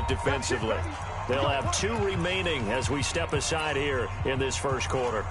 defensively. They'll have 2 remaining as we step aside here in this first quarter.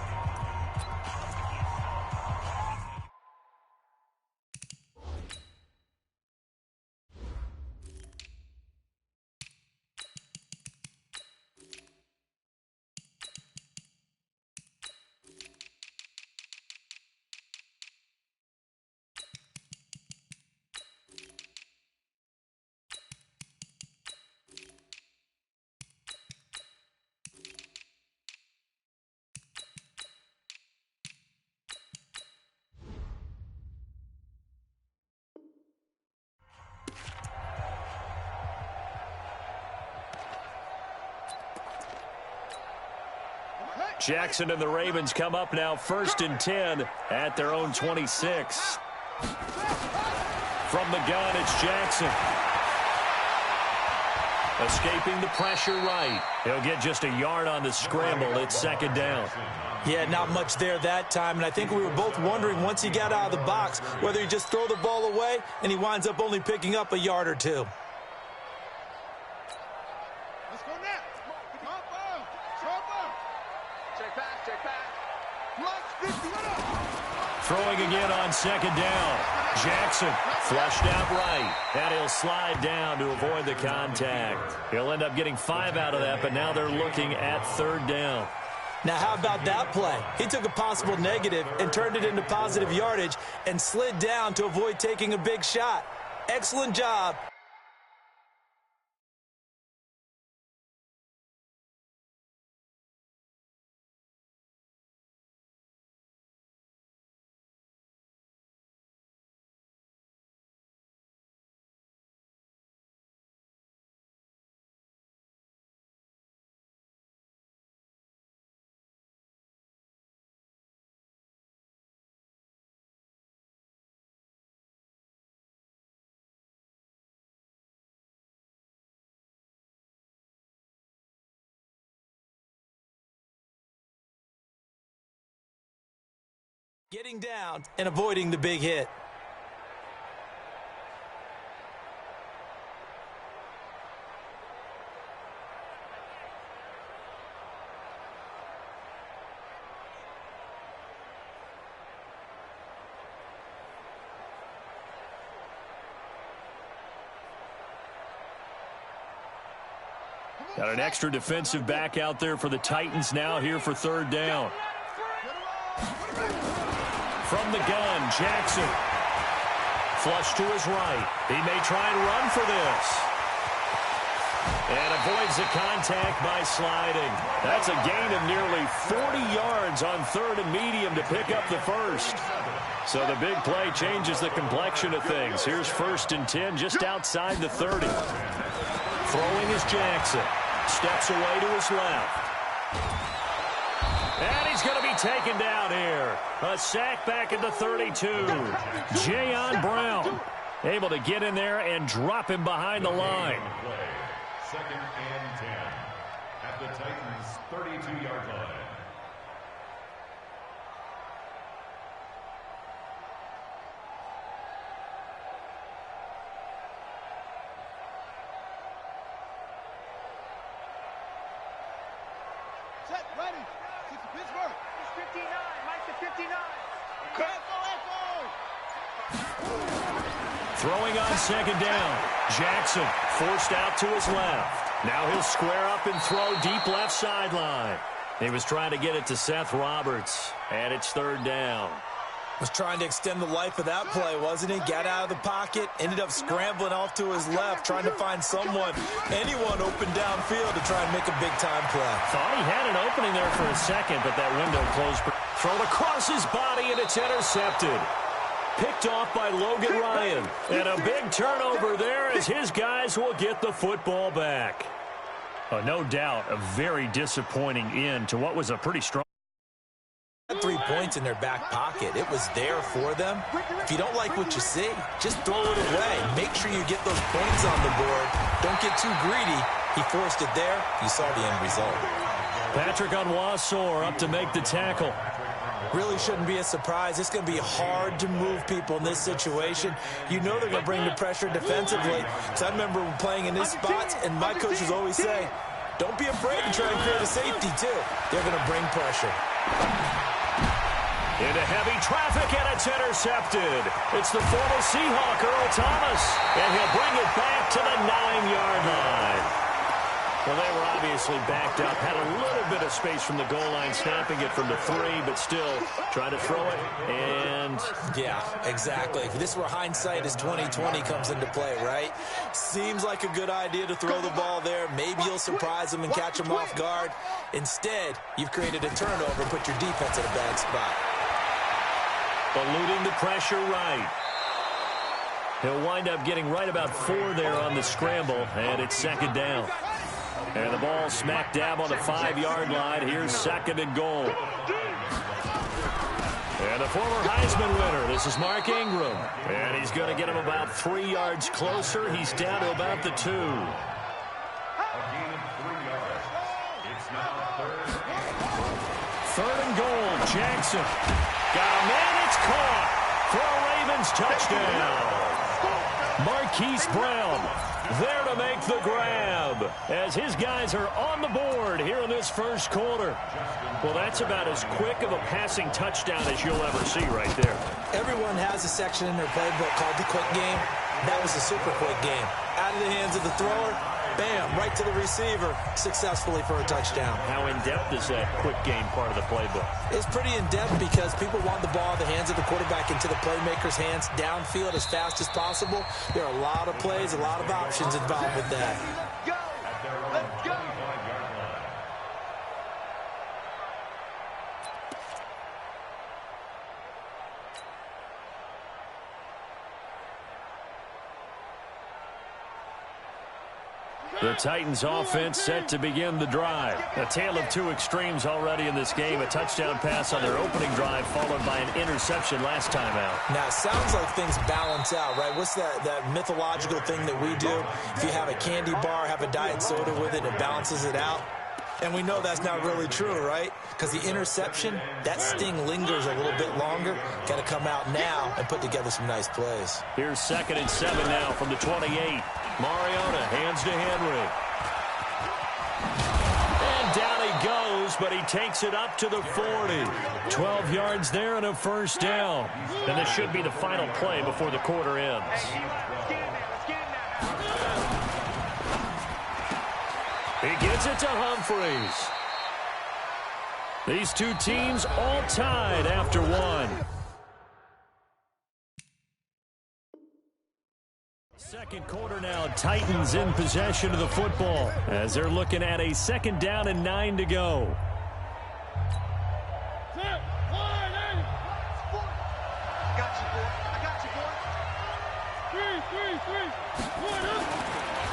Jackson and the Ravens come up now 1st and 10 at their own 26. From the gun, it's Jackson. Escaping the pressure right. He'll get just a yard on the scramble. It's 2nd down. Yeah, not much there that time, and I think we were both wondering once he got out of the box whether he just throw the ball away and he winds up only picking up a yard or 2. Throwing again on 2nd down. Jackson flushed out right. And he'll slide down to avoid the contact. He'll end up getting 5 out of that, but now they're looking at 3rd down. Now, how about that play? He took a possible negative and turned it into positive yardage and slid down to avoid taking a big shot. Excellent job. Getting down and avoiding the big hit. Got an extra defensive back out there for the Titans now here for 3rd down. From the gun, Jackson. Flush to his right. He may try and run for this. And avoids the contact by sliding. That's a gain of nearly 40 yards on 3rd and medium to pick up the first. So the big play changes the complexion of things. Here's 1st and 10 just outside the 30. Throwing is Jackson. Steps away to his left. And he's going to be taken down here. A sack back at the 32. Jayon Brown able to get in there and drop him behind the line. 2nd and 10 at the Titans' 32-yard line. Set, ready. Pittsburgh. It's 59. Mike to 59. Throwing on 2nd down. Jackson forced out to his left. Now he'll square up and throw deep left sideline. He was trying to get it to Seth Roberts, and it's 3rd down. Was trying to extend the life of that play, wasn't he? Got out of the pocket, ended up scrambling off to his left, trying to find anyone open downfield to try and make a big-time play. Thought he had an opening there for a second, but that window closed. Thrown across his body, and it's intercepted. Picked off by Logan Ryan. And a big turnover there as his guys will get the football back. No doubt a very disappointing end to what was a pretty strong. 3 points in their back pocket. It was there for them. If you don't like what you see, just throw it away. Make sure you get those points on the board. Don't get too greedy. He forced it there. You saw the end result. Patrick Onwuasor up to make the tackle. Really shouldn't be a surprise. It's going to be hard to move people in this situation. You know they're going to bring the pressure defensively. So I remember playing in these spots, and my coaches always say, don't be afraid to try and create a safety, too. They're going to bring pressure. Into heavy traffic, and it's intercepted. It's the former Seahawk, Earl Thomas, and he'll bring it back to the 9-yard line. Well, they were obviously backed up, had a little bit of space from the goal line, snapping it from the 3, but still trying to throw it, and... Yeah, exactly. This is where hindsight is 20/20 comes into play, right? Seems like a good idea to throw the ball there. Maybe you'll surprise them and catch them off guard. Instead, you've created a turnover and put your defense in a bad spot. Eluding the pressure right. He'll wind up getting right about 4 there on the scramble, and it's second down. And the ball smack dab on the 5-yard line. Here's second and goal. And the former Heisman winner, this is Mark Ingram. And he's going to get him about 3 yards closer. He's down to about the 2. A gain of 3 yards. It's now Third and goal, Jackson. Got a man, it's caught. For a Ravens touchdown. Marquise Brown there to make the grab as his guys are on the board here in this first quarter. Well, that's about as quick of a passing touchdown as you'll ever see right there. Everyone has a section in their playbook called the quick game. That was a super quick game. Out of the hands of the thrower, bam, right to the receiver, successfully for a touchdown. How in-depth is that quick game part of the playbook? It's pretty in-depth because people want the ball in the hands of the quarterback into the playmaker's hands downfield as fast as possible. There are a lot of plays, a lot of options involved with that. Let's go! The Titans offense set to begin the drive. A tale of two extremes already in this game. A touchdown pass on their opening drive followed by an interception last time out. Now, it sounds like things balance out, right? What's that mythological thing that we do? If you have a candy bar, have a diet soda with it, it balances it out. And we know that's not really true, right? Because the interception, that sting lingers a little bit longer. Got to come out now and put together some nice plays. Here's 2nd and 7 now from the 28. Mariota hands to Henry. And down he goes, but he takes it up to the 40. 12 yards there and a first down. And this should be the final play before the quarter ends. He gets it to Humphreys. These two teams all tied after one. Second quarter now, Titans in possession of the football as they're looking at a 2nd down and 9 to go.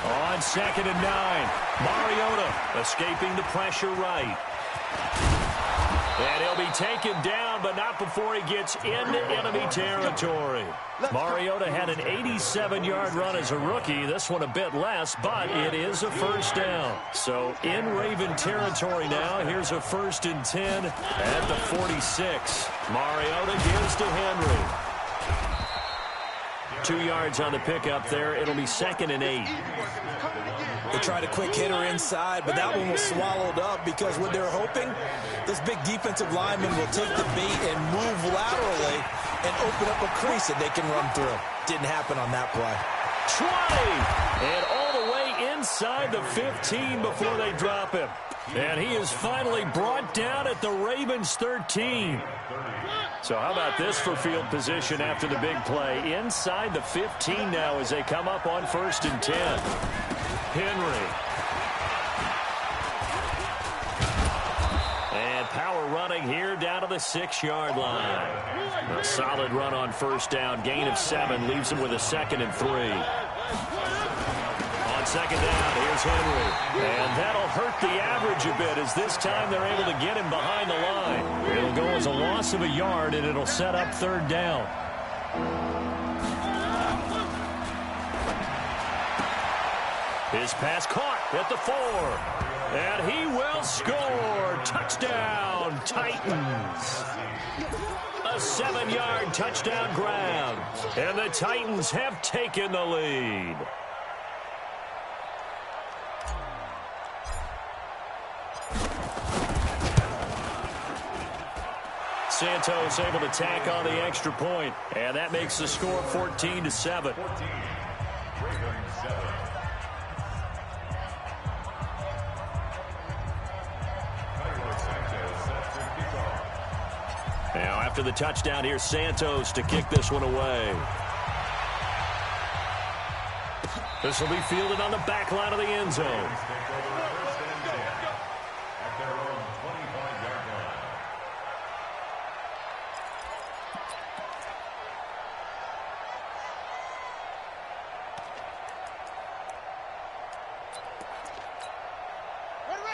On 2nd and 9, Mariota escaping the pressure right. And he'll be taken down, but not before he gets into enemy territory. Mariota had an 87-yard run as a rookie. This one a bit less, but it is a first down. So in Raven territory now, here's a 1st and 10 at the 46. Mariota gives to Henry. 2 yards on the pickup there. It'll be 2nd and 8. They tried a quick hitter inside, but that one was swallowed up because what they're hoping, this big defensive lineman will take the beat and move laterally and open up a crease that they can run through. Didn't happen on that play. 20! And all the way inside the 15 before they drop him. And he is finally brought down at the Ravens 13. So how about this for field position after the big play? Inside the 15 now as they come up on 1st and 10. Henry. And power running here down to the 6-yard line. A solid run on 1st down. Gain of 7 leaves him with a 2nd and 3. On 2nd down, here's Henry. And that'll hurt the average a bit as this time they're able to get him behind the line. It'll go as a loss of a yard, and it'll set up 3rd down. His pass caught at the 4. And he will score. Touchdown, Titans. A 7-yard touchdown grab. And the Titans have taken the lead. Santos able to tack on the extra point, and that makes the score 14-7. Now after the touchdown, here's Santos to kick this one away. This will be fielded on the back line of the end zone.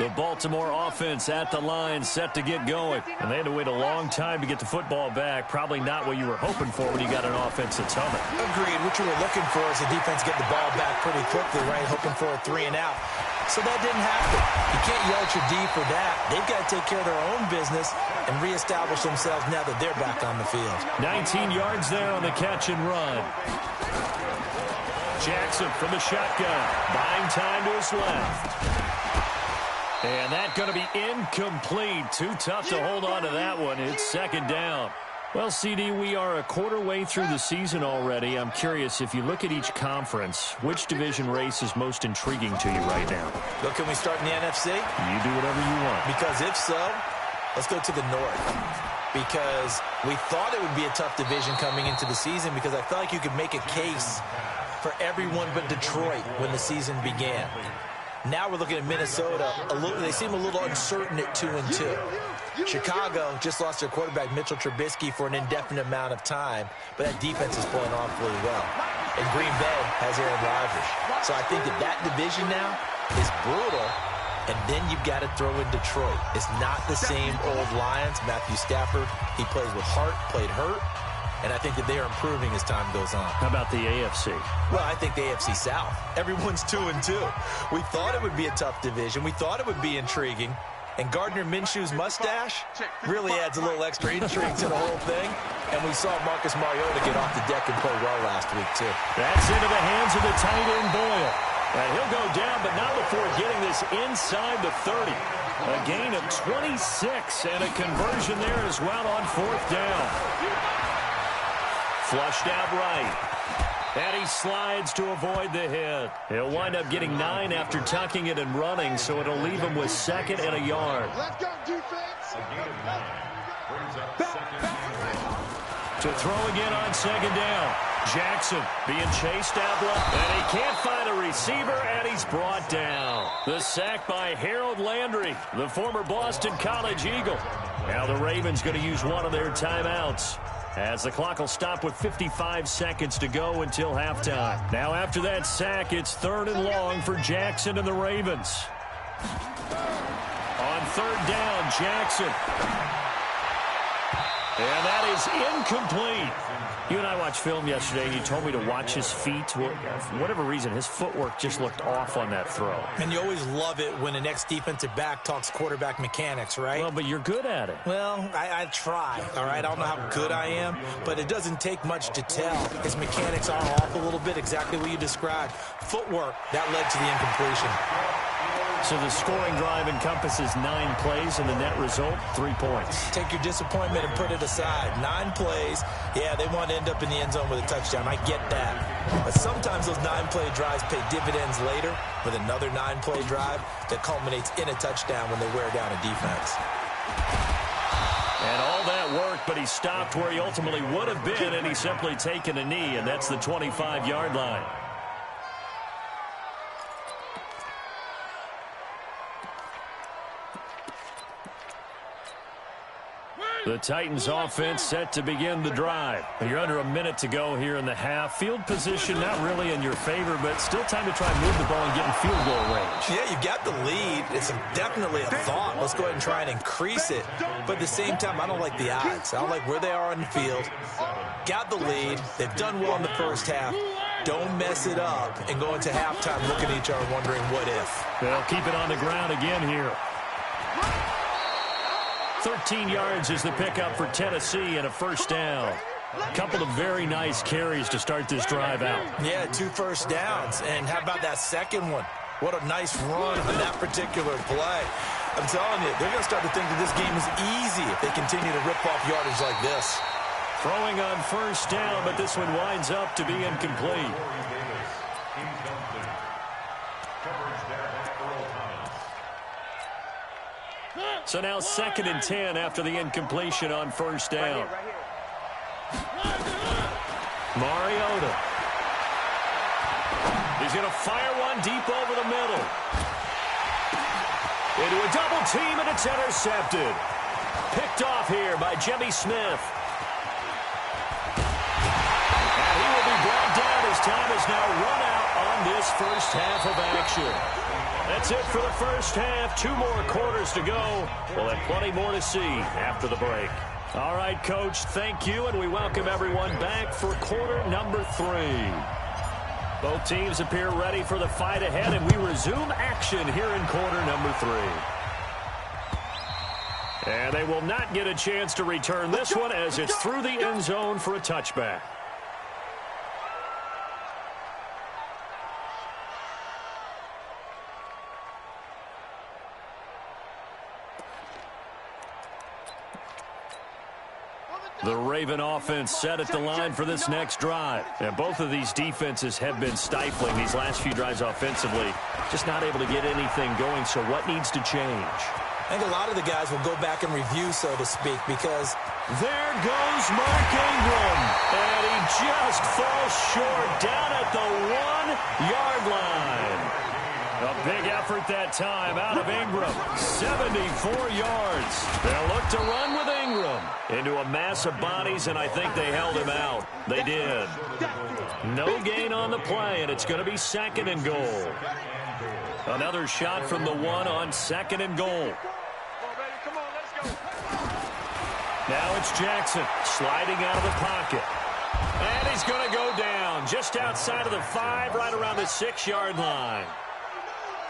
The Baltimore offense at the line, set to get going. And they had to wait a long time to get the football back. Probably not what you were hoping for when you got an offense that's humming. Agreed. What you were looking for is the defense get the ball back pretty quickly, right? Hoping for a 3 and out. So that didn't happen. You can't yell at your D for that. They've got to take care of their own business and reestablish themselves now that they're back on the field. 19 yards there on the catch and run. Jackson from the shotgun. Buying time to his left. And that's going to be incomplete. Too tough to hold on to that one. It's second down. Well, CD, we are a quarter way through the season already. I'm curious, if you look at each conference, which division race is most intriguing to you right now? Well, can we start in the NFC? You do whatever you want. Because if so, let's go to the North. Because we thought it would be a tough division coming into the season because I felt like you could make a case for everyone but Detroit when the season began. Now we're looking at Minnesota. They seem a little uncertain at 2-2. Chicago just lost their quarterback, Mitchell Trubisky, for an indefinite amount of time, but that defense is playing off really well. And Green Bay has Aaron Rodgers. So I think that division now is brutal, and then you've got to throw in Detroit. It's not the same old Lions. Matthew Stafford, he plays with heart, played hurt. And I think that they are improving as time goes on. How about the AFC? Well, I think the AFC South. Everyone's 2-2. We thought it would be a tough division. We thought it would be intriguing. And Gardner Minshew's mustache really adds a little extra intrigue to the whole thing. And we saw Marcus Mariota get off the deck and play well last week, too. That's into the hands of the tight end Boyle. And he'll go down, but not before getting this inside the 30. A gain of 26 and a conversion there as well on 4th down. Flushed out right. And he slides to avoid the hit. He'll wind up getting 9 after tucking it and running, so it'll leave him with 2nd and a yard. Let's go, defense. To throw again on 2nd down. Jackson being chased out left, and he can't find a receiver, and he's brought down. The sack by Harold Landry, the former Boston College Eagle. Now the Ravens going to use one of their timeouts, as the clock will stop with 55 seconds to go until halftime. Now after that sack, it's 3rd and long for Jackson and the Ravens. On 3rd down, Jackson. And that is incomplete. You and I watched film yesterday, and you told me to watch his feet. For whatever reason, his footwork just looked off on that throw. And you always love it when the next defensive back talks quarterback mechanics, right? Well, but you're good at it. Well, I try, all right? I don't know how good I am, but it doesn't take much to tell. His mechanics are off a little bit, exactly what you described. Footwork, that led to the incompletion. So the scoring drive encompasses 9 plays, and the net result, 3 points. Take your disappointment and put it aside. 9 plays. Yeah, they want to end up in the end zone with a touchdown. I get that. But sometimes those 9-play drives pay dividends later with another 9-play drive that culminates in a touchdown when they wear down a defense. And all that work, but he stopped where he ultimately would have been, and he's simply taken a knee, and that's the 25-yard line. The Titans offense set to begin the drive. You're under a minute to go here in the half. Field position not really in your favor, but still time to try and move the ball and get in field goal range. Yeah, you got the lead. It's definitely a thought. Let's go ahead and try and increase it. But at the same time, I don't like the odds. I don't like where they are on the field. Got the lead. They've done well in the first half. Don't mess it up and go into halftime looking at each other wondering what if. They'll keep it on the ground again here. 13 yards is the pickup for Tennessee and a first down. A couple of very nice carries to start this drive out. Yeah, 2 first downs. And how about that second one? What a nice run on that particular play. I'm telling you, they're going to start to think that this game is easy if they continue to rip off yardage like this. Throwing on first down, but this one winds up to be incomplete. So now 2nd and 10 after the incompletion on first down. Mariota. He's going to fire one deep over the middle. Into a double team, and it's intercepted. Picked off here by Jimmy Smith. And he will be brought down as time is now run out on this first half of action. That's it for the first half. 2 more quarters to go. We'll have plenty more to see after the break. All right, Coach, thank you, and we welcome everyone back for quarter number 3. Both teams appear ready for the fight ahead, and we resume action here in quarter number 3. And they will not get a chance to return this one as it's through the end zone for a touchback. The Raven offense set at the line for this next drive. And both of these defenses have been stifling these last few drives offensively. Just not able to get anything going, so what needs to change? I think a lot of the guys will go back and review, so to speak, because there goes Mark Ingram. And he just falls short down at the 1-yard line. A big effort that time out of Ingram. 74 yards. They'll look to run with Ingram into a mass of bodies, and I think they held him out. They did. No gain on the play, and it's going to be 2nd and goal. Another shot from the 1 on 2nd and goal. Now it's Jackson sliding out of the pocket. And he's going to go down just outside of the 5, right around the 6-yard line.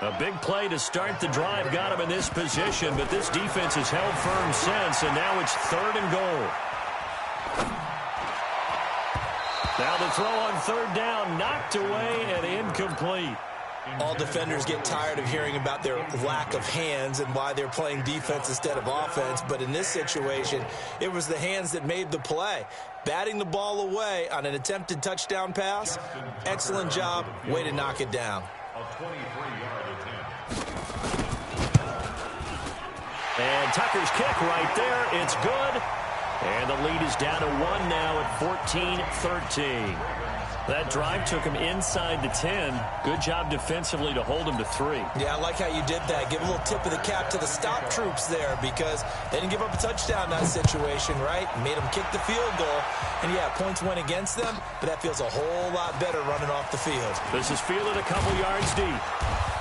A big play to start the drive got him in this position, but this defense has held firm since, and now it's 3rd and goal. Now the throw on 3rd down, knocked away and incomplete. All defenders get tired of hearing about their lack of hands and why they're playing defense instead of offense, but in this situation, it was the hands that made the play. Batting the ball away on an attempted touchdown pass, excellent job, way to knock it down. And Tucker's kick right there. It's good. And the lead is down to 1 now at 14-13. That drive took him inside the 10. Good job defensively to hold him to 3. Yeah, I like how you did that. Give a little tip of the cap to the stop troops there because they didn't give up a touchdown in that situation, right? Made them kick the field goal. And, yeah, points went against them, but that feels a whole lot better running off the field. This is fielded a couple yards deep.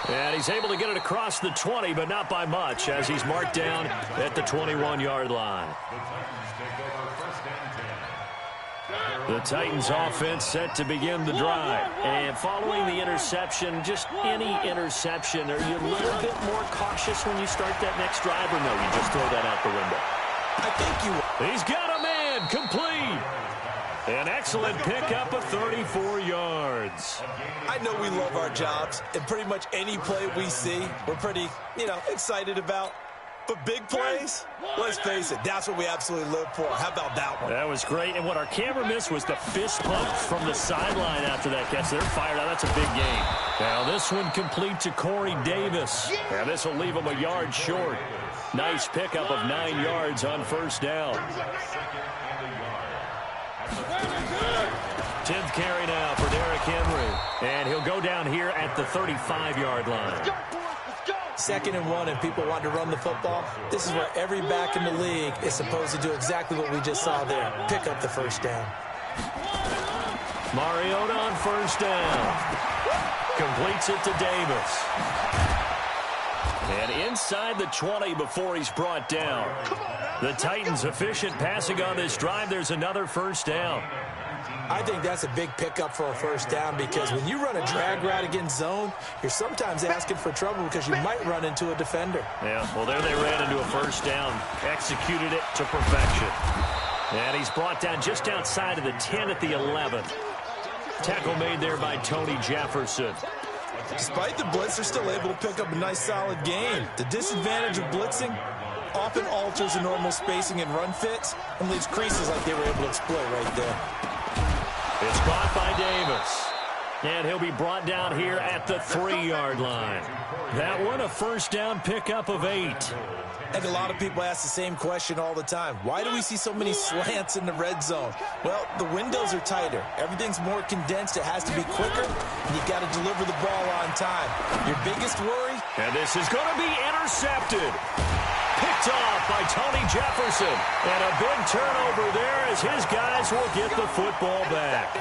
And he's able to get it across the 20, but not by much, as he's marked down at the 21-yard line. The Titans offense set to begin the drive. And following the interception, just any interception, are you a little bit more cautious when you start that next drive, or no, you just throw that out the window? I think you... He's got a man, complete. An excellent pickup of 34 yards. I know we love our jobs, and pretty much any play we see, we're pretty, excited about. But big plays, let's face it, that's what we absolutely live for. How about that one? That was great, and what our camera missed was the fist pump from the sideline after that catch. They're fired out. That's a big gain. Now this one complete to Corey Davis. And this will leave him a yard short. Nice pickup of 9 yards on first down. 10th carry now for Derrick Henry. And he'll go down here at the 35-yard line. 2nd and 1, and people want to run the football. This is where every back in the league is supposed to do exactly what we just saw there. Pick up the first down. Mariota on first down. Completes it to Davis. And inside the 20 before he's brought down. The Titans efficient passing on this drive. There's another first down. I think that's a big pickup for a first down because when you run a drag route against zone, you're sometimes asking for trouble because you might run into a defender. Yeah, well, there they ran into a first down, executed it to perfection. And he's brought down just outside of the 10 at the 11. Tackle made there by Tony Jefferson. Despite the blitz, they're still able to pick up a nice, solid gain. The disadvantage of blitzing often alters the normal spacing and run fits and leaves creases like they were able to exploit right there. It's caught by Davis. And he'll be brought down here at the 3-yard line. That one, a first down pickup of 8. And a lot of people ask the same question all the time. Why do we see so many slants in the red zone? Well, the windows are tighter. Everything's more condensed. It has to be quicker, and you've got to deliver the ball on time. Your biggest worry? And this is going to be intercepted. Picked off by Tony Jefferson. And a big turnover there as his guys will get the football back.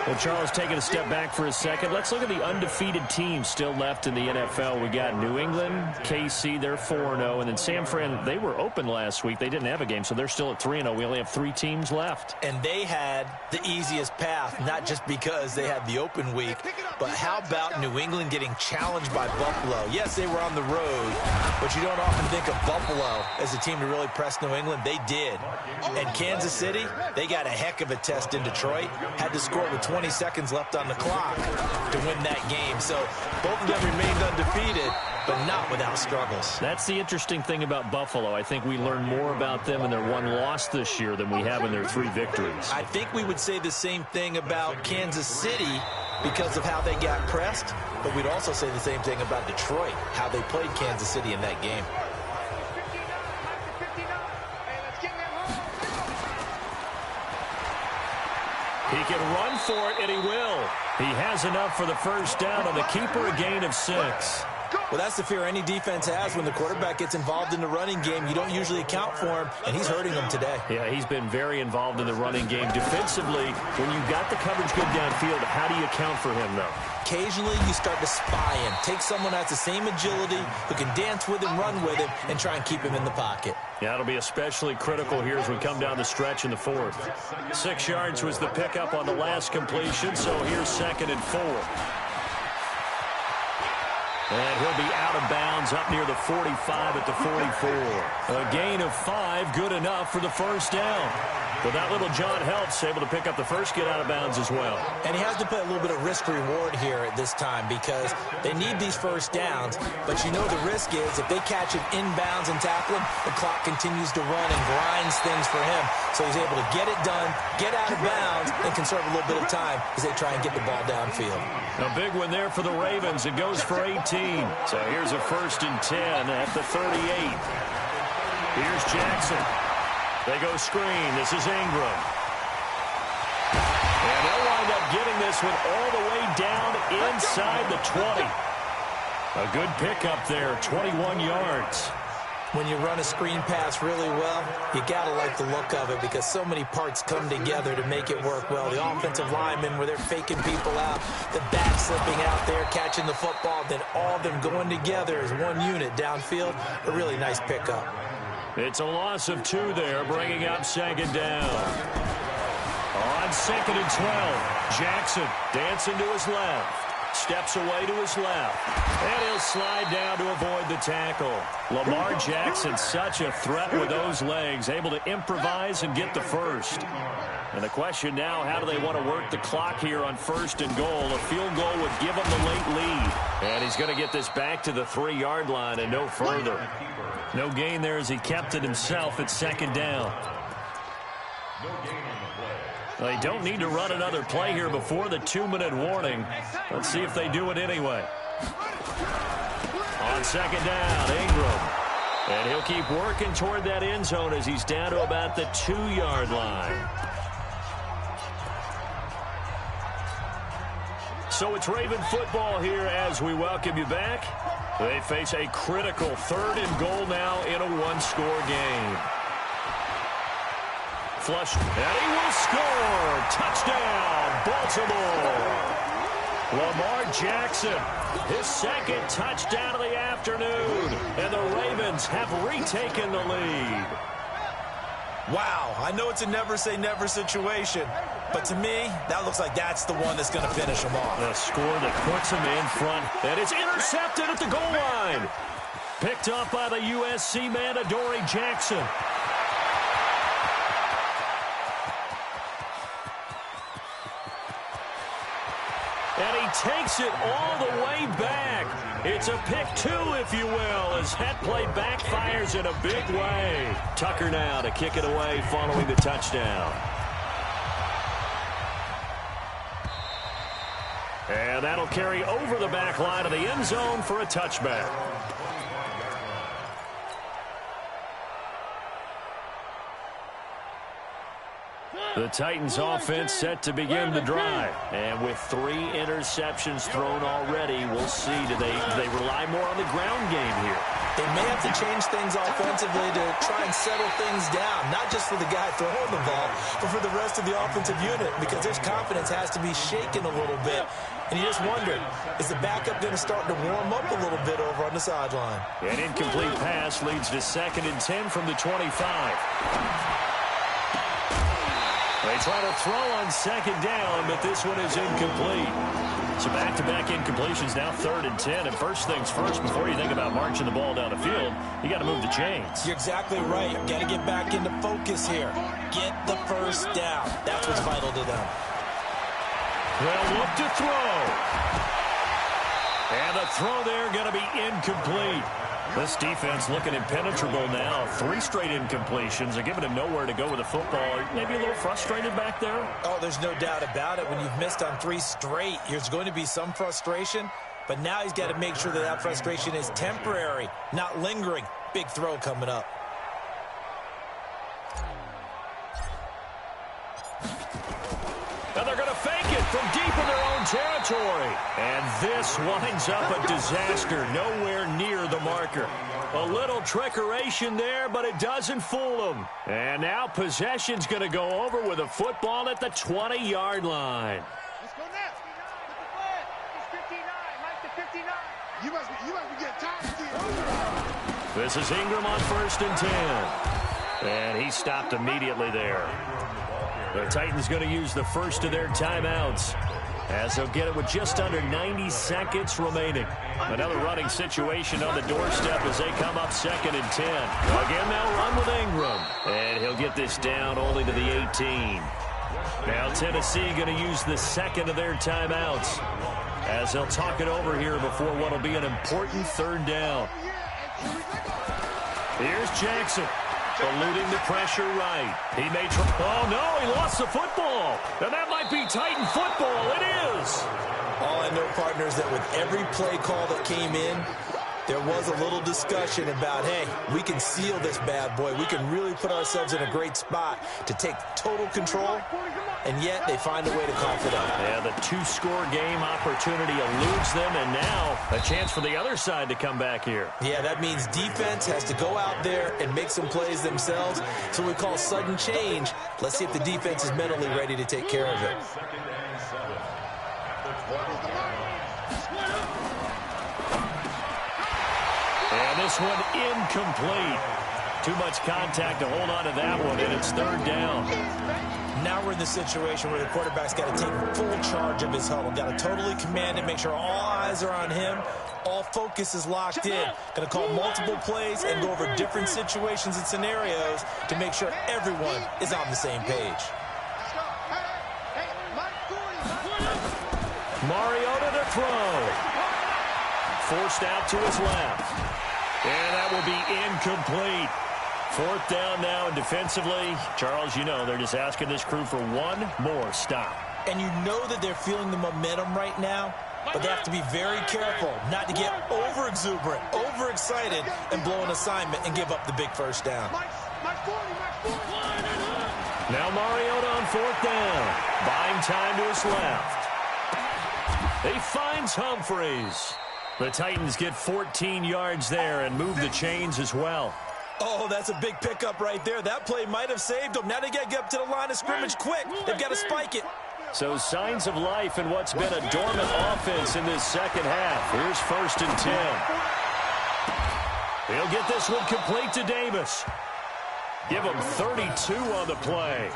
Well, Charles, taking a step back for a second. Let's look at the undefeated teams still left in the NFL. We got New England, KC, they're 4-0. And then San Fran, they were open last week. They didn't have a game, so they're still at 3-0. We only have 3 teams left. And they had the easiest path, not just because they had the open week, but how about New England getting challenged by Buffalo? Yes, they were on the road, but you don't often think of Buffalo as a team to really press New England. They did. And Kansas City, they got a heck of a test in Detroit. Had to score with 20 seconds left on the clock to win that game. So both of them remained undefeated, but not without struggles. That's the interesting thing about Buffalo. I think we learn more about them in their 1 loss this year than we have in their 3 victories. I think we would say the same thing about Kansas City because of how they got pressed, but we'd also say the same thing about Detroit, how they played Kansas City in that game. He can run for it, and he will. He has enough for the first down on the keeper, a gain of 6. Well, that's the fear any defense has when the quarterback gets involved in the running game. You don't usually account for him, and he's hurting them today. Yeah, he's been very involved in the running game. Defensively, when you've got the coverage good downfield, how do you account for him, though? Occasionally, you start to spy him. Take someone that has the same agility, who can dance with him, run with him, and try and keep him in the pocket. Yeah, it'll be especially critical here as we come down the stretch in the 4th. 6 yards was the pickup on the last completion, so here's 2nd and 4. And he'll be out of bounds up near the 45 at the 44. A gain of 5, good enough for the first down. But that little John helps, able to pick up the first get out of bounds as well. And he has to play a little bit of risk-reward here at this time because they need these first downs. But you know the risk is if they catch him inbounds and tackle him, the clock continues to run and grinds things for him. So he's able to get it done, get out of bounds, and conserve a little bit of time as they try and get the ball downfield. A big one there for the Ravens. It goes for 18. So here's a 1st and 10 at the 38. Here's Jackson. They go screen. This is Ingram. And they'll wind up getting this one all the way down inside the 20. A good pickup there, 21 yards. When you run a screen pass really well, you got to like the look of it because so many parts come together to make it work well. The offensive linemen, where they're faking people out, the back slipping out there, catching the football, then all of them going together as one unit downfield. A really nice pickup. It's a loss of 2 there, bringing up 2nd down. On 2nd and 12, Jackson dancing to his left. Steps away to his left. And he'll slide down to avoid the tackle. Lamar Jackson, such a threat with those legs, able to improvise and get the first. And the question now, how do they want to work the clock here on 1st and goal? A field goal would give them the late lead. And he's going to get this back to the 3-yard line and no further. No gain there as he kept it himself at 2nd down. They don't need to run another play here before the 2-minute warning. Let's see if they do it anyway. On 2nd down, Ingram. And he'll keep working toward that end zone as he's down to about the 2-yard line. So it's Raven football here as we welcome you back. They face a critical 3rd and goal now in a 1-score game. Flush, and he will score. Touchdown, Baltimore. Lamar Jackson, his 2nd touchdown of the afternoon. And the Ravens have retaken the lead. Wow, I know it's a never say never situation, But to me, that looks like that's the one that's going to finish him off. The score that puts him in front, and it's intercepted at the goal line. Picked up by the USC man, Adoree Jackson. And he takes it all the way back. It's a pick two, if you will, as that play backfires in a big way. Tucker now to kick it away following the touchdown. And that'll carry over the back line of the end zone for a touchback. The Titans offense set to begin the drive. And with 3 interceptions thrown already, we'll see. Do they rely more on the ground game here? They may have to change things offensively to try and settle things down, not just for the guy throwing the ball, but for the rest of the offensive unit, because their confidence has to be shaken a little bit. And you just wonder, is the backup going to start to warm up a little bit over on the sideline? An incomplete pass leads to 2nd and 10 from the 25. They try to throw on 2nd down, but this one is incomplete. So back-to-back incompletions, now 3rd and 10. And first things first, before you think about marching the ball down the field, you got to move the chains. You're exactly right. Got to get back into focus here. Get the first down. That's what's vital to them. They'll look to throw. And the throw there going to be incomplete. This defense looking impenetrable now. 3 straight incompletions. They're giving him nowhere to go with the football. Maybe a little frustrated back there? Oh, there's no doubt about it. When you've missed on 3 straight, there's going to be some frustration. But now he's got to make sure that that frustration is temporary, not lingering. Big throw coming up. And they're going to fake it from deep in their own territory. And this winds up a disaster, nowhere near the marker. A little trickeration there, but it doesn't fool them. And now possession's going to go over with a football at the 20-yard line. Let's go next. Get the flag. It's 59. Mike to 59. You must be getting tired. This is Ingram on 1st and 10. And he stopped immediately there. The Titans going to use the first of their timeouts, as they'll get it with just under 90 seconds remaining. Another running situation on the doorstep as they come up 2nd and 10. Again, they'll run with Ingram. And he'll get this down only to the 18. Now Tennessee going to use the second of their timeouts, as they'll talk it over here before what will be an important 3rd down. Here's Jackson. Eluding the pressure right. He may try. Oh, no, he lost the football. And that might be Titan football. It is. All I know, partners, that with every play call that came in, there was a little discussion about, hey, we can seal this bad boy. We can really put ourselves in a great spot to take total control, and yet they find a way to cough it up. Yeah, the 2-score game opportunity eludes them, and now a chance for the other side to come back here. Yeah, that means defense has to go out there and make some plays themselves. So we call sudden change. Let's see if the defense is mentally ready to take care of it. And this one incomplete. Too much contact to hold on to that one, and it's 3rd down. Now we're in the situation where the quarterback's got to take full charge of his huddle. Got to totally command it, make sure all eyes are on him. All focus is locked in. Going to call multiple plays and go over different situations and scenarios to make sure everyone is on the same page. Mariota to throw. Forced out to his left. And that will be incomplete. 4th down now, and defensively, Charles, you know, they're just asking this crew for one more stop. And you know that they're feeling the momentum right now, but they have to be very careful not to get over-exuberant, over-excited, and blow an assignment and give up the big first down. Now Mariota on 4th down. Buying time to his left. He finds Humphreys. The Titans get 14 yards there and move the chains as well. Oh, that's a big pickup right there. That play might have saved them. Now they got to get up to the line of scrimmage quick. They've got to spike it. So signs of life in what's been a dormant offense in this second half. Here's 1st and 10. He'll get this one complete to Davis. Give him 32 on the play.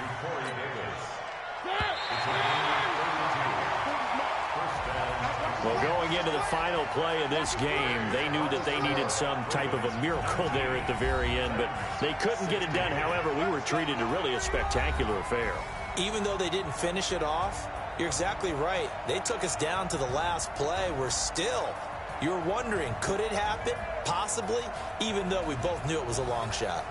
Well, going into the final play of this game, they knew that they needed some type of a miracle there at the very end, but they couldn't get it done. However, we were treated to really a spectacular affair. Even though they didn't finish it off, you're exactly right. They took us down to the last play. You're wondering, could it happen? Possibly, even though we both knew it was a long shot.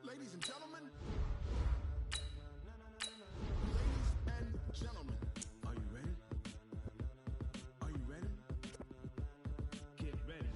Ladies and gentlemen, are you ready? Are you ready? Get ready,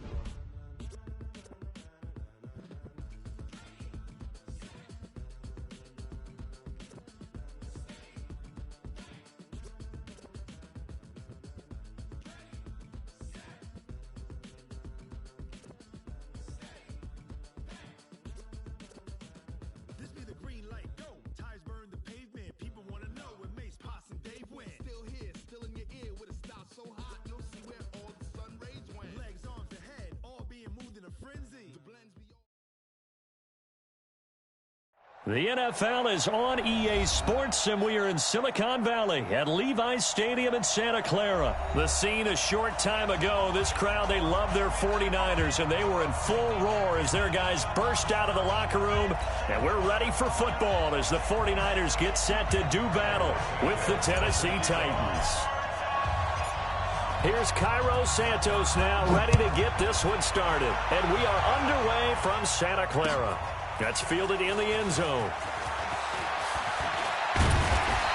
This be the green light, go. Tires burn the pavement. People want to know where Mace, Poss, and Dave went. Still here, still in your ear with a stop so hot, you'll see where all the sun rays went. Legs, arms, the head, all being moved in a frenzy. The blends be The NFL is on EA Sports, and we are in Silicon Valley at Levi's Stadium in Santa Clara. The scene a short time ago, this crowd, they love their 49ers, and they were in full roar as their guys burst out of the locker room. And we're ready for football as the 49ers get set to do battle with the Tennessee Titans. Here's Cairo Santos now, ready to get this one started. And we are underway from Santa Clara. That's fielded in the end zone.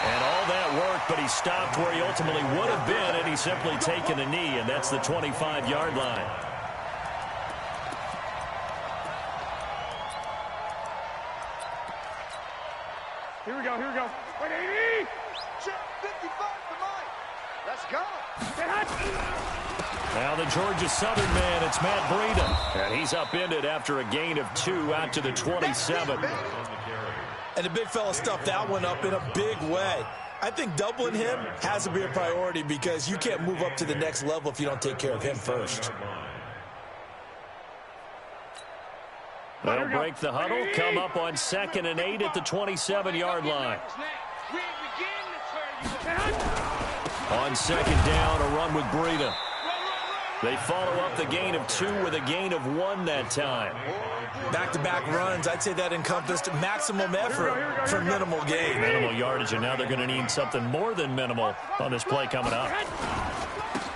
And all that work, but he stopped where he ultimately would have been, and he's simply taken a knee, and that's the 25-yard line. Here we go. Wait, 80! 55 for Mike. Let's go. Now the Georgia Southern man, it's Matt Breida. And he's upended after a gain of 2 out to the 27. And the big fella stuffed that one up in a big way. I think doubling him has to be a priority because you can't move up to the next level if you don't take care of him first. They'll break the huddle, come up on 2nd and 8 at the 27-yard line. On 2nd down, a run with Breida. They follow up the gain of 2 with a gain of 1 that time. Back-to-back runs, I'd say that encompassed maximum effort for minimal gain. Minimal yardage, and now they're going to need something more than minimal on this play coming up.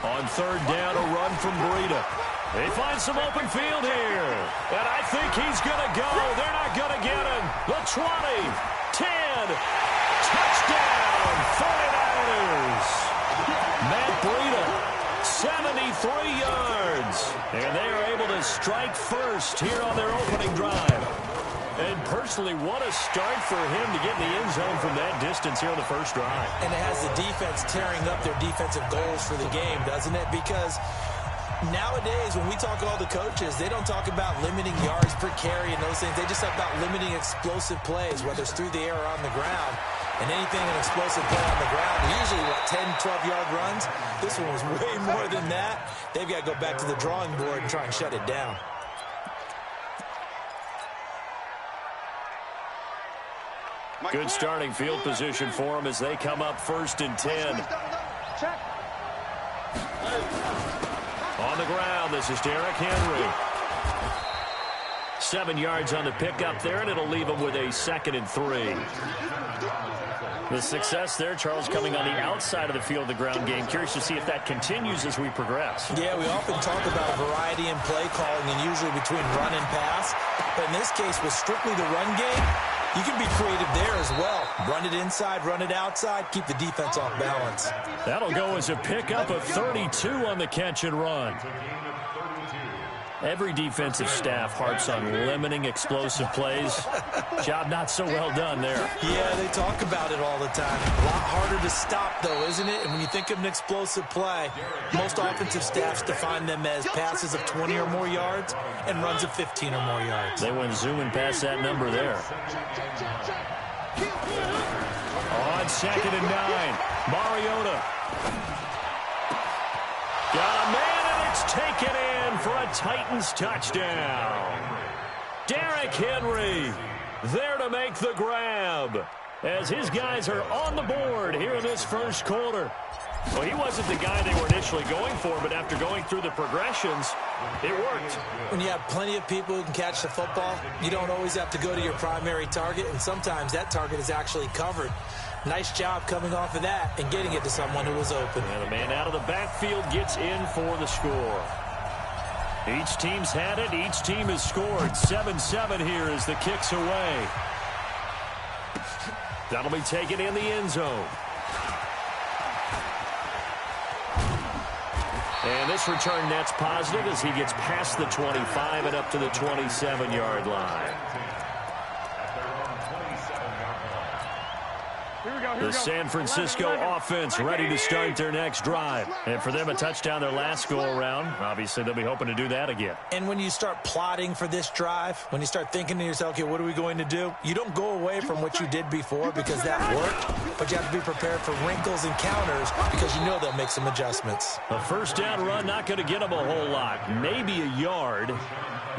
On 3rd down, a run from Breida. They find some open field here. And I think he's going to go. They're not going to get him. The 20, 10, touchdown, 49ers. Matt Breida, 73 yards. And they are able to strike first here on their opening drive. And personally, what a start for him to get in the end zone from that distance here on the first drive. And it has the defense tearing up their defensive goals for the game, doesn't it? Because nowadays, when we talk to all the coaches, they don't talk about limiting yards per carry and those things. They just talk about limiting explosive plays, whether it's through the air or on the ground. And anything an explosive play on the ground, usually, 10, 12-yard runs. This one was way more than that. They've got to go back to the drawing board and try and shut it down. Good starting field position for them as they come up 1st and 10. On the ground, this is Derrick Henry. 7 yards on the pickup there, and it'll leave him with a 2nd and 3. The success there, Charles, coming on the outside of the field, the ground game. Curious to see if that continues as we progress. Yeah, we often talk about variety in play calling and usually between run and pass. But in this case, with strictly the run game, you can be creative there as well. Run it inside, run it outside, keep the defense off balance. That'll go as a pickup of 32 on the catch and run. Every defensive staff harps on limiting explosive plays. Job not so well done there. Yeah, they talk about it all the time. A lot harder to stop, though, isn't it? And when you think of an explosive play, most offensive staffs define them as passes of 20 or more yards and runs of 15 or more yards. They went zooming past that number there. On 2nd and 9, Mariota. Got a man, and it's taken in for a Titans touchdown. Derrick Henry there to make the grab as his guys are on the board here in this first quarter. Well, he wasn't the guy they were initially going for, but after going through the progressions, it worked. When you have plenty of people who can catch the football, you don't always have to go to your primary target, and sometimes that target is actually covered. Nice job coming off of that and getting it to someone who was open. And the man out of the backfield gets in for the score. Each team's had it. Each team has scored. 7-7 here as the kick's away. That'll be taken in the end zone. And this return net's positive as he gets past the 25 and up to the 27-yard line. The San Francisco offense ready to start their next drive. And for them, a touchdown their last go-around. Obviously, they'll be hoping to do that again. And when you start plotting for this drive, when you start thinking to yourself, okay, what are we going to do? You don't go away from what you did before because that worked, but you have to be prepared for wrinkles and counters because you know they'll make some adjustments. A first down run, not going to get them a whole lot. Maybe a yard.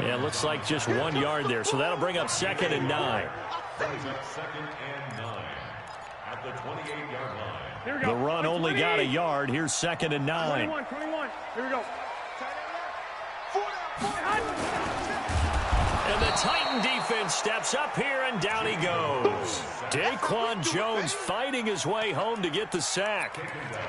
Yeah, it looks like just 1 yard there. So that'll bring up 2nd and 9. The 28-yard line. The run only got a yard. Here's 2nd and 9. 21. Here we go. And the Titan defense steps up here, and down he goes. Daquan Jones fighting his way home to get the sack.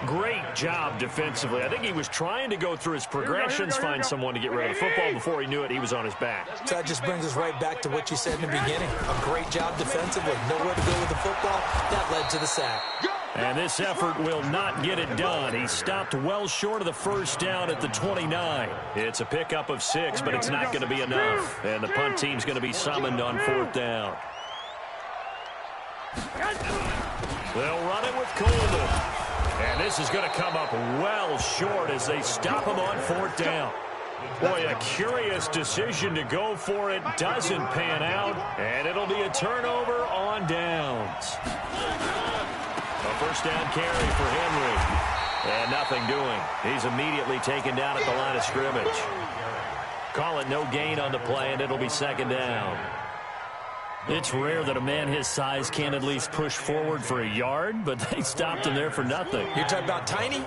Great job defensively. I think he was trying to go through his progressions, find someone to get rid of the football. Before he knew it, he was on his back. So that just brings us right back to what you said in the beginning. A great job defensively. Nowhere to go with the football. That led to the sack. And this effort will not get it done. He stopped well short of the first down at the 29. It's a pickup of 6, but it's not going to be enough. And the punt team's going to be summoned on 4th down. They'll run it with Coleman. And this is going to come up well short as they stop him on 4th down. Boy, a curious decision to go for it. Doesn't pan out. And it'll be a turnover on downs. A first down carry for Henry. And nothing doing. He's immediately taken down at the line of scrimmage. Call it no gain on the play, and it'll be 2nd down. It's rare that a man his size can't at least push forward for a yard, but they stopped him there for nothing. You're talking about Tiny?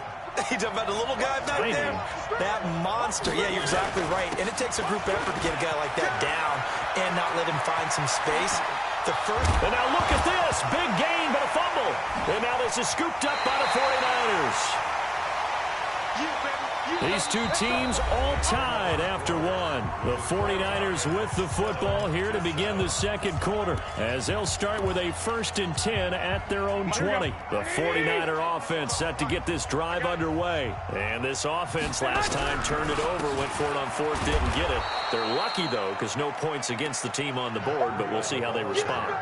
You're talking about the little guy back Tiny. there? That monster. Yeah, you're exactly right. And it takes a group effort to get a guy like that down and not let him find some space. And now look at this. Big gain, but a fumble. And now this is scooped up by the 49ers. These two teams all tied after one. The 49ers with the football here to begin the second quarter, as they'll start with a 1st and 10 at their own 20. The 49er offense set to get this drive underway. And this offense last time turned it over, went for it on 4th, didn't get it. They're lucky, though, because no points against the team on the board, but we'll see how they respond.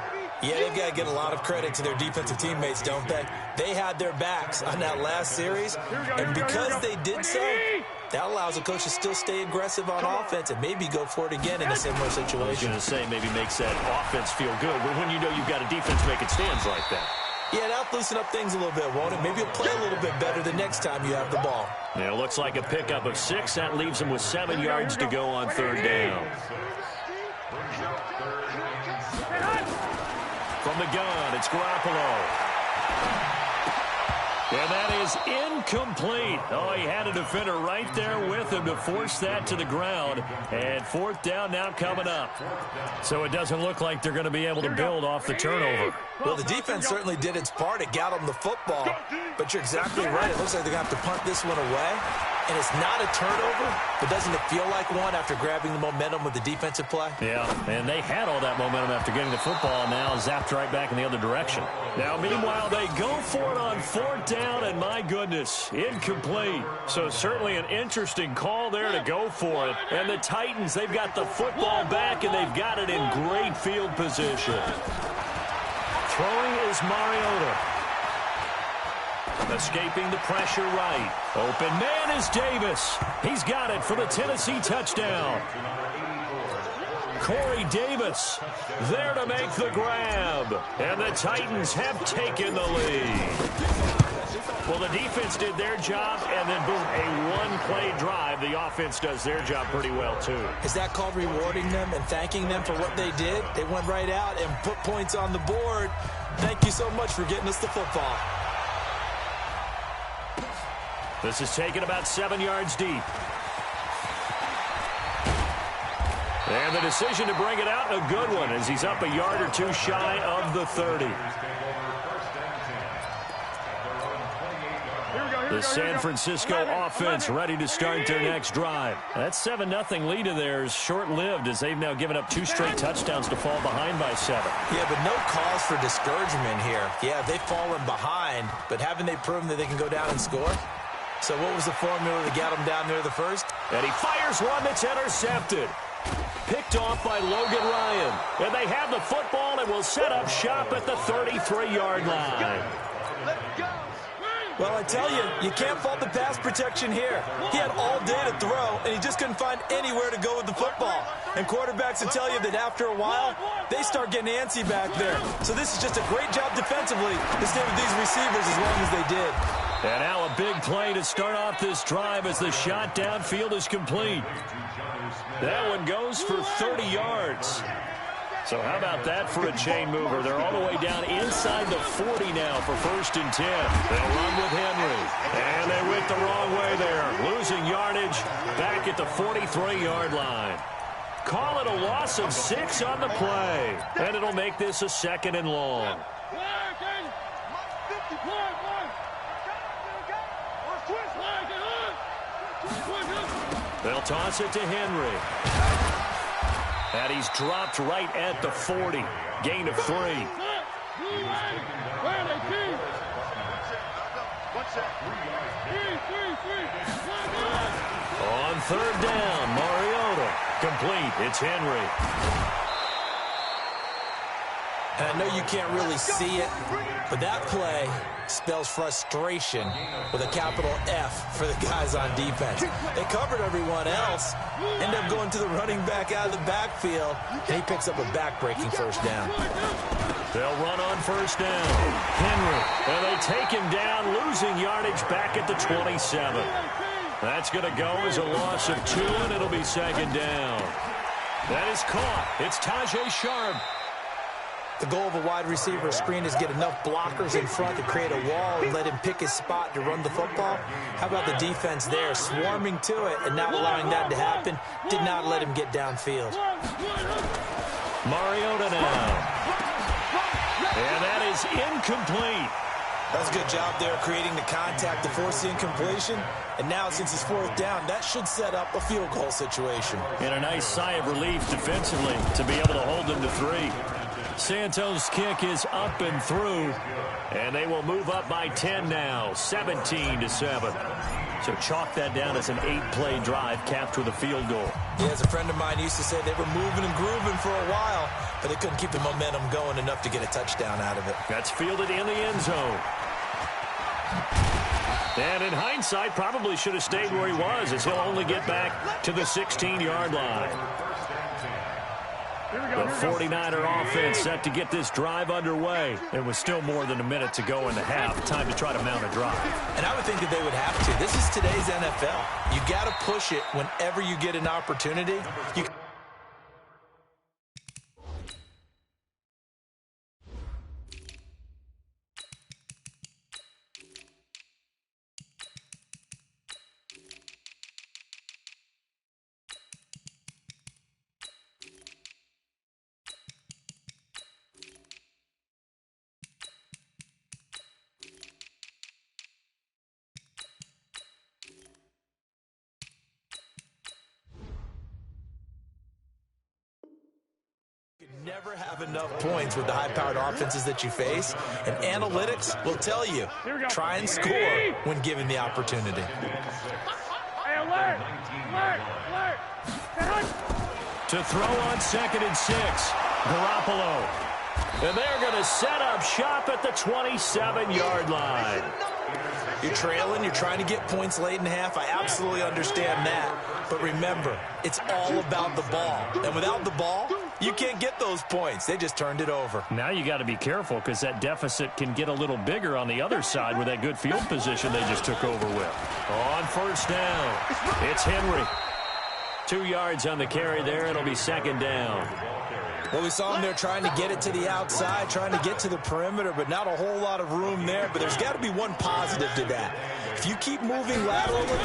Yeah, they've got to get a lot of credit to their defensive teammates, don't they? They had their backs on that last series, and because they did so, that allows the coach to still stay aggressive on offense and maybe go for it again in a similar situation. I was going to say maybe makes that offense feel good, but when you know you've got a defense making stands like that. Yeah, that'll loosen up things a little bit, won't it? Maybe you'll play a little bit better the next time you have the ball. Yeah, it looks like a pickup of 6. That leaves them with 7 yards to go on 3rd down. From the gun, it's Garoppolo. And that is incomplete. Oh, he had a defender right there with him to force that to the ground. And 4th down now coming up. So it doesn't look like they're going to be able to build off the turnover. Well, the defense certainly did its part. It got them the football. But you're exactly right. It looks like they're going to have to punt this one away. And it's not a turnover, but doesn't it feel like one after grabbing the momentum with the defensive play? Yeah, and they had all that momentum after getting the football, now zapped right back in the other direction. Now, meanwhile, they go for it on 4th down, and my goodness, incomplete. So certainly an interesting call there to go for it. And the Titans, they've got the football back, and they've got it in great field position. Throwing is Mariota. Escaping the pressure right. Open man is Davis. He's got it for the Tennessee touchdown. Corey Davis there to make the grab. And the Titans have taken the lead. Well, the defense did their job, and then, boom, a one-play drive. The offense does their job pretty well, too. Is that called rewarding them and thanking them for what they did? They went right out and put points on the board. Thank you so much for getting us the football. This is taken about 7 yards deep. And the decision to bring it out, a good one, as he's up a yard or two shy of the 30. The San Francisco offense ready to start their next drive. That 7-0 lead of theirs short-lived, as they've now given up 2 straight touchdowns to fall behind by 7. Yeah, but no cause for discouragement here. Yeah, they've fallen behind, but haven't they proven that they can go down and score? So what was the formula that got them down there the first? And he fires one that's intercepted. Picked off by Logan Ryan. And they have the football and will set up shop at the 33-yard line. Well, I tell you, you can't fault the pass protection here. He had all day to throw, and he just couldn't find anywhere to go with the football. And quarterbacks will tell you that after a while, they start getting antsy back there. So this is just a great job defensively to stay with these receivers as long as they did. And now a big play to start off this drive as the shot downfield is complete. That one goes for 30 yards. So how about that for a chain mover? They're all the way down inside the 40 now for 1st and 10. They'll run with Henry. And they went the wrong way there. Losing yardage back at the 43-yard line. Call it a loss of 6 on the play. And it'll make this a 2nd and long. They'll toss it to Henry. And he's dropped right at the 40. Gain of 3. On 3rd down, Mariota. Complete. It's Henry. And I know you can't really see it, but that play spells frustration with a capital F for the guys on defense. They covered everyone else, end up going to the running back out of the backfield, and he picks up a back-breaking 1st down. They'll run on 1st down. Henry, and they take him down, losing yardage back at the 27. That's going to go as a loss of 2, and it'll be 2nd down. That is caught. It's Tajay Sharp. The goal of a wide receiver screen is get enough blockers in front to create a wall and let him pick his spot to run the football. How about the defense there, swarming to it and not allowing that to happen? Did not let him get downfield. Mariota now. And that is incomplete. That's a good job there creating the contact to force the incompletion. And now, since it's 4th down, that should set up a field goal situation. And a nice sigh of relief defensively to be able to hold them to 3. Santos' kick is up and through, and they will move up by 10 now, 17-7. So chalk that down as an 8-play drive capped with a field goal. Yeah, as a friend of mine used to say, they were moving and grooving for a while, but they couldn't keep the momentum going enough to get a touchdown out of it. That's fielded in the end zone. And in hindsight, probably should have stayed where he was, as he'll only get back to the 16-yard line. The 49er offense set to get this drive underway. It was still more than a minute to go in the half. Time to try to mount a drive. And I would think that they would have to. This is today's NFL. You got to push it whenever you get an opportunity. never have enough points with the high-powered offenses that you face, and analytics will tell you, try and score when given the opportunity. Hey, alert! Alert! Alert! To throw on 2nd and 6, Garoppolo. And they're going to set up shop at the 27-yard line. You're trailing, you're trying to get points late in half. I absolutely understand that. But remember, it's all about the ball. And without the ball, you can't get those points. They just turned it over. Now you got to be careful because that deficit can get a little bigger on the other side with that good field position they just took over with. On 1st down, it's Henry. 2 yards on the carry there. It'll be 2nd down. Well, we saw him there trying to get it to the outside, trying to get to the perimeter, but not a whole lot of room there. But there's got to be one positive to that. If you keep moving laterally,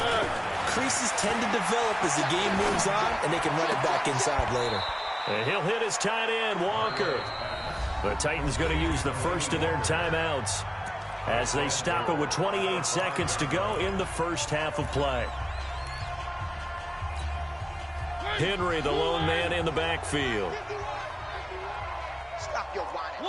creases tend to develop as the game moves on, and they can run it back inside later. And he'll hit his tight end, Walker. The Titans going to use the first of their timeouts as they stop it with 28 seconds to go in the first half of play. Henry, the lone man in the backfield. Stop your whining.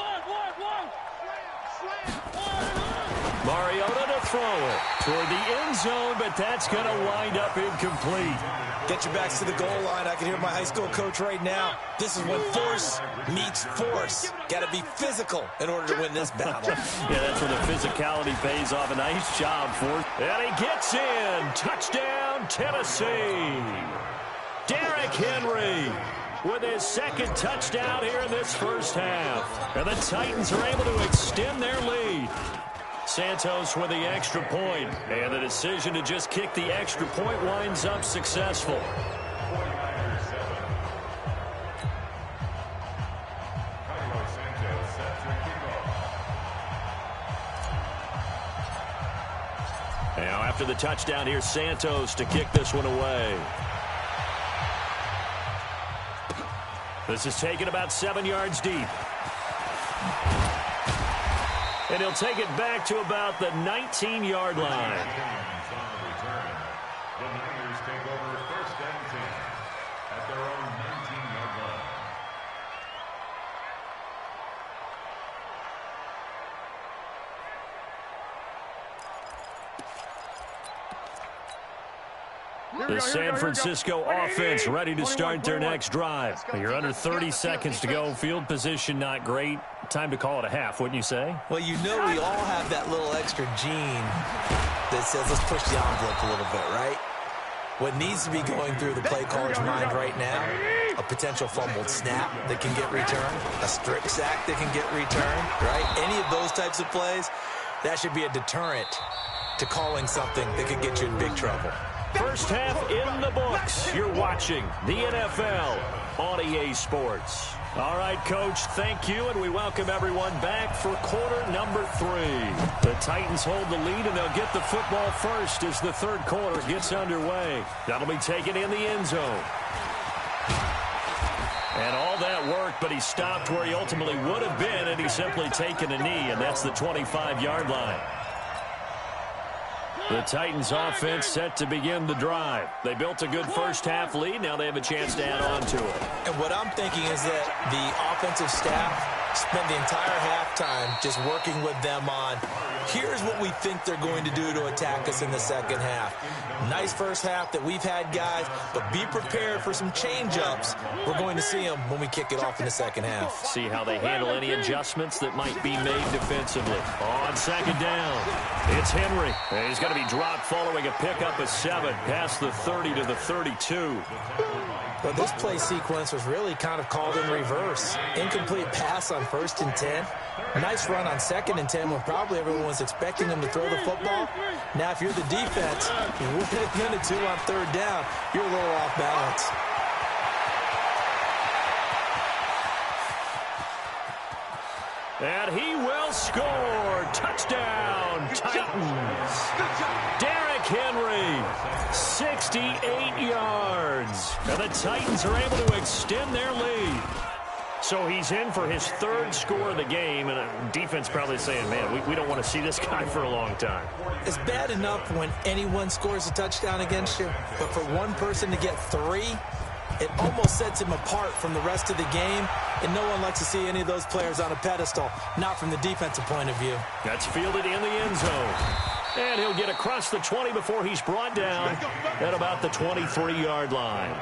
Mariota to throw it toward the end zone, but that's going to wind up incomplete. Get your backs to the goal line. I can hear my high school coach right now. This is when force meets force. Got to be physical in order to win this battle. Yeah, that's where the physicality pays off. A nice job for it. And he gets in. Touchdown, Tennessee. Derrick Henry with his 2nd touchdown here in this first half. And the Titans are able to extend their lead. Santos with the extra point, and the decision to just kick the extra point winds up successful. Now after the touchdown, here's Santos to kick this one away. This is taken about 7 yards deep. And he'll take it back to about the 19-yard line. The Niners take over 1st and 10 at their own 19-yard line. The San Francisco offense ready to start their next drive. You're under 30 seconds to go. Field position not great. Time to call it a half, wouldn't you say? Well, you know we all have that little extra gene that says let's push the envelope a little bit, right? What needs to be going through the play caller's mind right now, a potential fumbled snap that can get returned, a strip sack that can get returned, right? Any of those types of plays, that should be a deterrent to calling something that could get you in big trouble. First half in the books. You're watching the NFL on EA Sports. All right, Coach, thank you, and we welcome everyone back for quarter number 3. The Titans hold the lead, and they'll get the football first as the third quarter gets underway. That'll be taken in the end zone. And all that work, but he stopped where he ultimately would have been, and he's simply taken a knee, and that's the 25-yard line. The Titans offense set to begin the drive. They built a good first half lead. Now they have a chance to add on to it. And what I'm thinking is that the offensive staff spent the entire halftime just working with them on, here's what we think they're going to do to attack us in the second half. Nice first half that we've had, guys, but be prepared for some change-ups. We're going to see them when we kick it off in the second half. See how they handle any adjustments that might be made defensively. On 2nd down, it's Henry. And he's going to be dropped following a pickup of 7 past the 30 to the 32. But this play sequence was really kind of called in reverse. Incomplete pass on 1st and 10. Nice run on 2nd and 10 when probably everyone was expecting them to throw the football. Now, if you're the defense, with a minute 2 on 3rd down, you're a little off balance. And he will score. Touchdown, Titans. Derrick Henry, 68 yards. And the Titans are able to extend their lead. So he's in for his 3rd score of the game, and defense probably saying, man, we don't want to see this guy for a long time. It's bad enough when anyone scores a touchdown against you, but for one person to get 3, It almost sets him apart from the rest of the game, and no one likes to see any of those players on a pedestal, not from the defensive point of view. That's fielded in the end zone. And he'll get across the 20 before he's brought down at about the 23-yard line.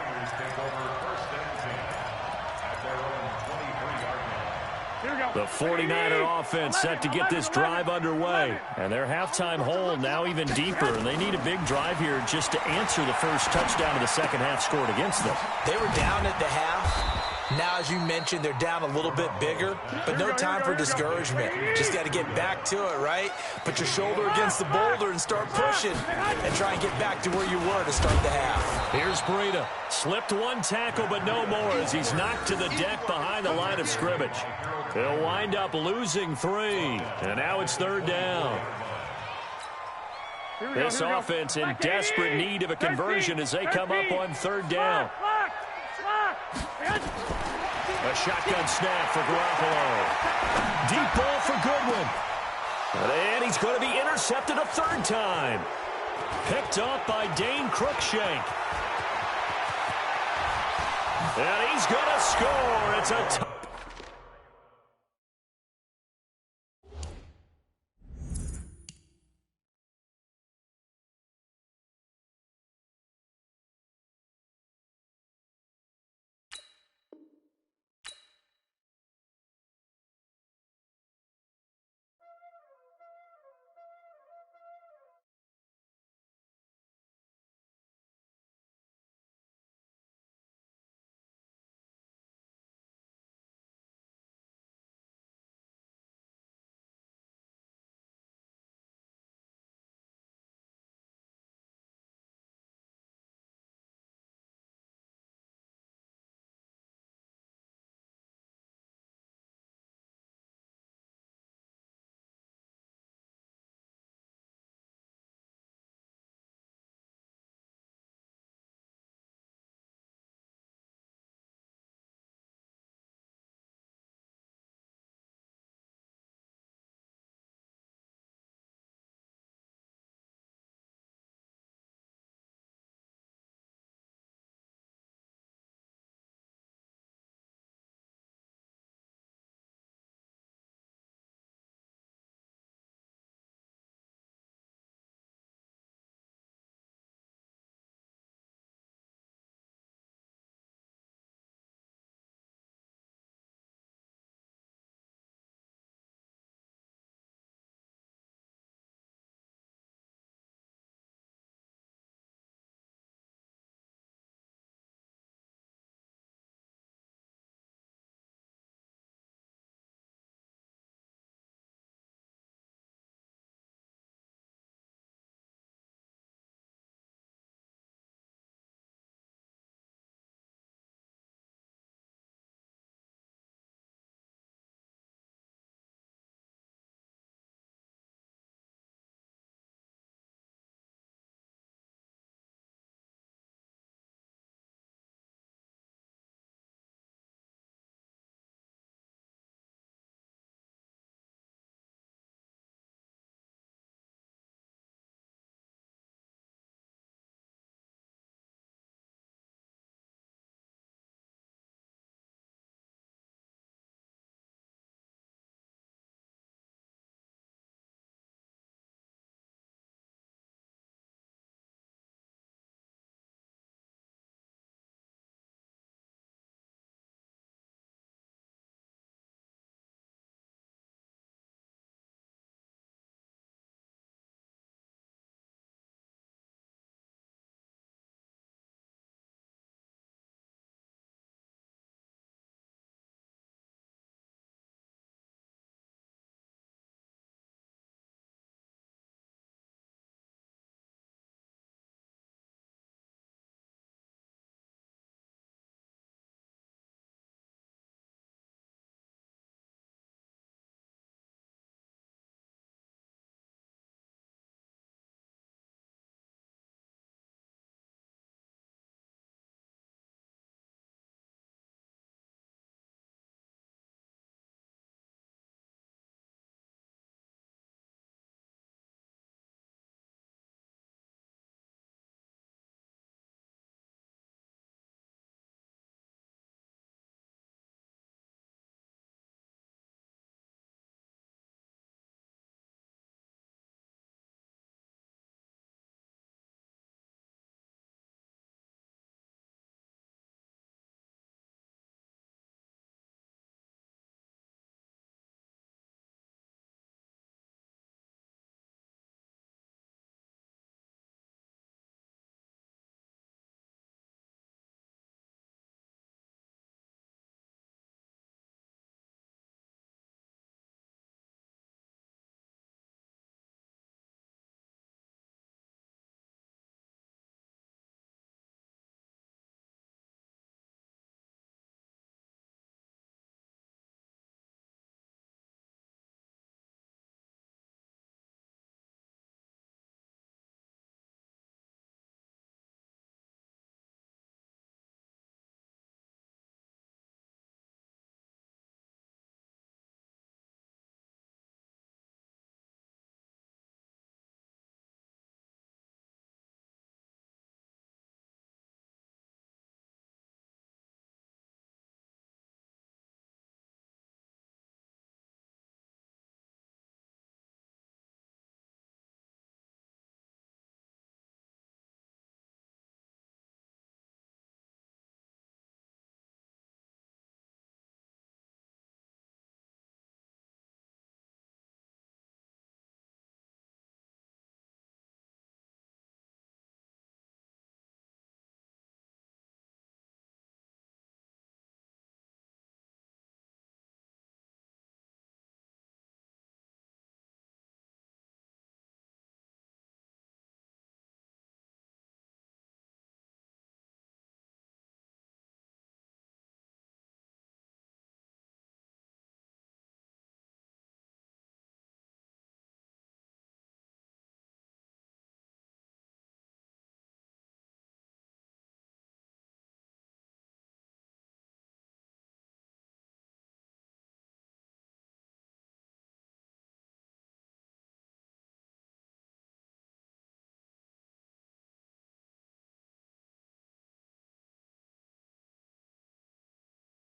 The 49er offense set to get this drive underway. And their halftime hole now even deeper. And they need a big drive here just to answer the first touchdown of the second half scored against them. They were down at the half. Now, as you mentioned, they're down a little bit bigger, but no time for discouragement. Just got to get back to it, right? Put your shoulder against the boulder and start pushing and try and get back to where you were to start the half. Here's Breida. Slipped one tackle, but no more as he's knocked to the deck behind the line of scrimmage. He'll wind up losing 3, and now it's third down. This offense in desperate need of a conversion as they come up on third down. A shotgun snap for Garoppolo. Deep ball for Goodwin. And he's going to be intercepted a third time. Picked up by Dane Cruikshank. And he's going to score. It's a